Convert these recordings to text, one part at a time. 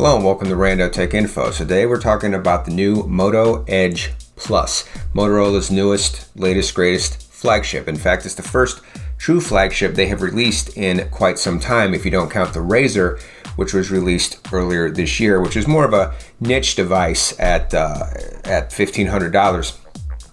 Hello and welcome to Rando Tech Info. Today we're talking about the new Moto Edge Plus, Motorola's newest, latest, greatest flagship. In fact, it's the first true flagship they have released in quite some time, if you don't count the Razr, which was released earlier this year, which is more of a niche device at $1,500.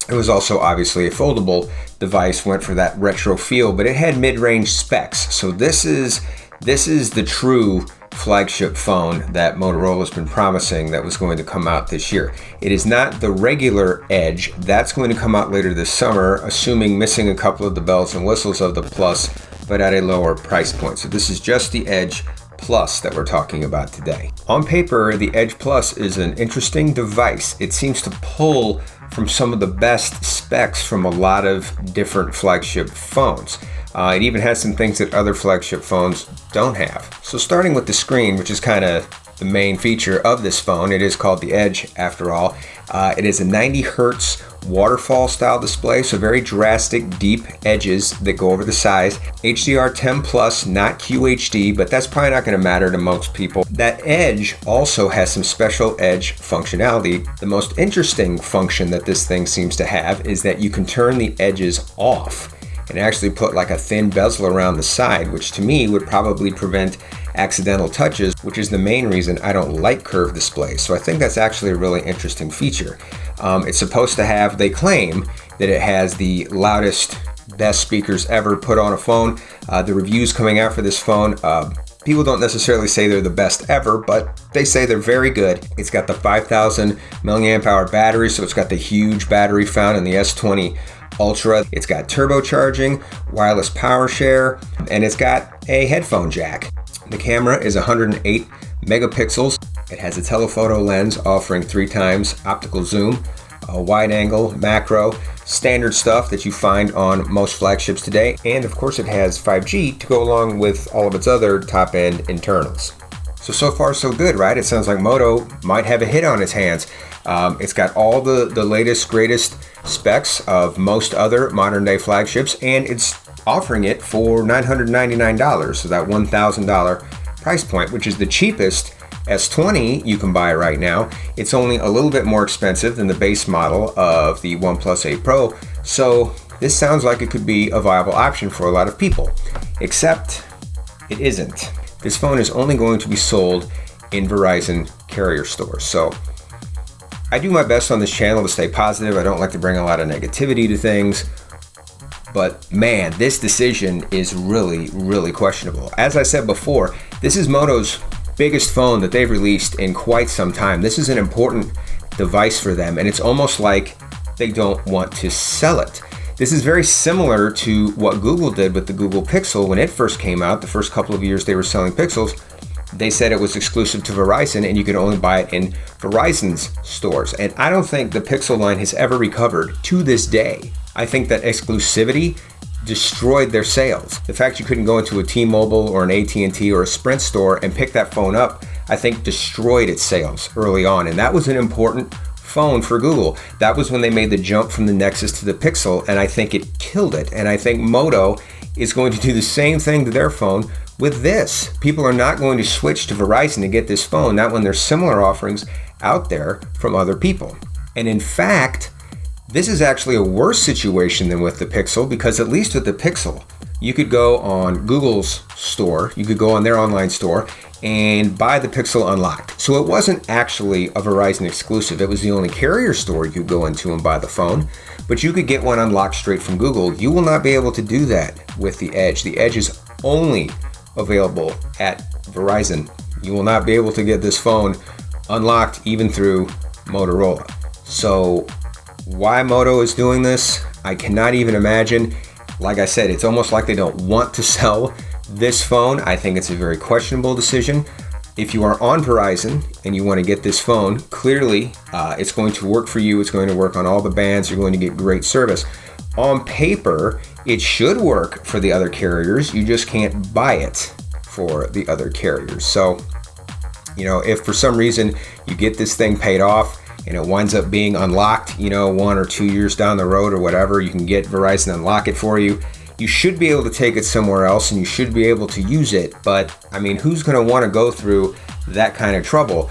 It was also obviously a foldable device, went for that retro feel, but it had mid-range specs. So this is the true flagship phone that Motorola's been promising that was going to come out this year. It is not the regular Edge. That's going to come out later this summer, assuming missing a couple of the bells and whistles of the Plus, but at a lower price point. So this is just the Edge Plus that we're talking about today. On paper, the Edge Plus is an interesting device. It seems to pull from some of the best specs from a lot of different flagship phones. It even has some things that other flagship phones don't have. So starting with the screen, which is kind of the main feature of this phone, it is called the Edge after all. It is a 90 hertz waterfall style display, so very drastic, deep edges that go over the size. HDR10 Plus, not QHD, but that's probably not going to matter to most people. That Edge also has some special Edge functionality. The most interesting function that this thing seems to have is that you can turn the edges off and actually put like a thin bezel around the side, which to me would probably prevent accidental touches, which is the main reason I don't like curved displays. So I think that's actually a really interesting feature. It's supposed to have, they claim that it has the loudest, best speakers ever put on a phone. The reviews coming out for this phone, people don't necessarily say they're the best ever, but they say they're very good. It's got the 5,000 milliamp hour battery, so it's got the huge battery found in the S20 Ultra. It's got turbocharging, wireless power share, and it's got a headphone jack. The camera is 108 megapixels. It has a telephoto lens offering 3 times optical zoom, a wide angle, macro, standard stuff that you find on most flagships today. And of course it has 5G to go along with all of its other top-end internals. So far so good, right? It sounds like Moto might have a hit on its hands. It's got all the latest, greatest specs of most other modern day flagships, and it's offering it for $999, so that $1,000 price point, which is the cheapest S20 you can buy right now. It's only a little bit more expensive than the base model of the OnePlus 8 Pro, so this sounds like it could be a viable option for a lot of people, except it isn't. This phone is only going to be sold in Verizon carrier stores. So I do my best on this channel to stay positive. I don't like to bring a lot of negativity to things. But man, this decision is really, really questionable. As I said before, this is Moto's biggest phone that they've released in quite some time. This is an important device for them, and it's almost like they don't want to sell it. This is very similar to what Google did with the Google Pixel when it first came out. The first couple of years they were selling Pixels, they said it was exclusive to Verizon and you could only buy it in Verizon's stores. And I don't think the Pixel line has ever recovered to this day. I think that exclusivity destroyed their sales. The fact you couldn't go into a T-Mobile or an AT&T or a Sprint store and pick that phone up, I think destroyed its sales early on. And that was an important phone for Google. That was when they made the jump from the Nexus to the Pixel, and I think it killed it. And I think Moto is going to do the same thing to their phone with this. People are not going to switch to Verizon to get this phone, not when there's similar offerings out there from other people. And in fact, this is actually a worse situation than with the Pixel, because at least with the Pixel, you could go on Google's store, you could go on their online store and buy the Pixel unlocked. So it wasn't actually a Verizon exclusive. It was the only carrier store you could go into and buy the phone, but you could get one unlocked straight from Google. You will not be able to do that with the Edge. The Edge is only available at Verizon. You will not be able to get this phone unlocked even through Motorola. So why Moto is doing this, I cannot even imagine. Like I said, it's almost like they don't want to sell this phone. I think it's a very questionable decision. If you are on Verizon and you want to get this phone, clearly it's going to work for you. It's going to work on all the bands. You're going to get great service. On paper, it should work for the other carriers. You just can't buy it for the other carriers. So, if for some reason you get this thing paid off and it winds up being unlocked, 1 or 2 years down the road or whatever, you can get Verizon unlock it for you. you should be able to take it somewhere else and you should be able to use it. But I mean, who's going to want to go through that kind of trouble?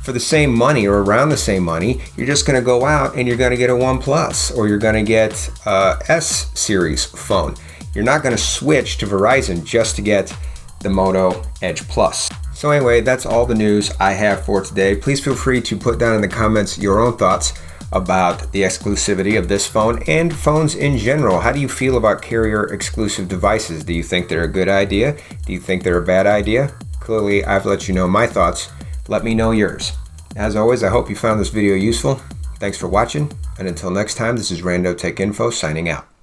For the same money or around the same money, you're just going to go out and you're going to get a OnePlus, or you're going to get a S series phone. You're not going to switch to Verizon just to get the Moto Edge Plus. So anyway, that's all the news I have for today. Please feel free to put down in the comments your own thoughts about the exclusivity of this phone and phones in general. How do you feel about carrier exclusive devices? Do you think they're a good idea? Do you think they're a bad idea? Clearly, I've let you know my thoughts. Let me know yours. As always, I hope you found this video useful. Thanks for watching, and until next time, this is Rando Tech Info signing out.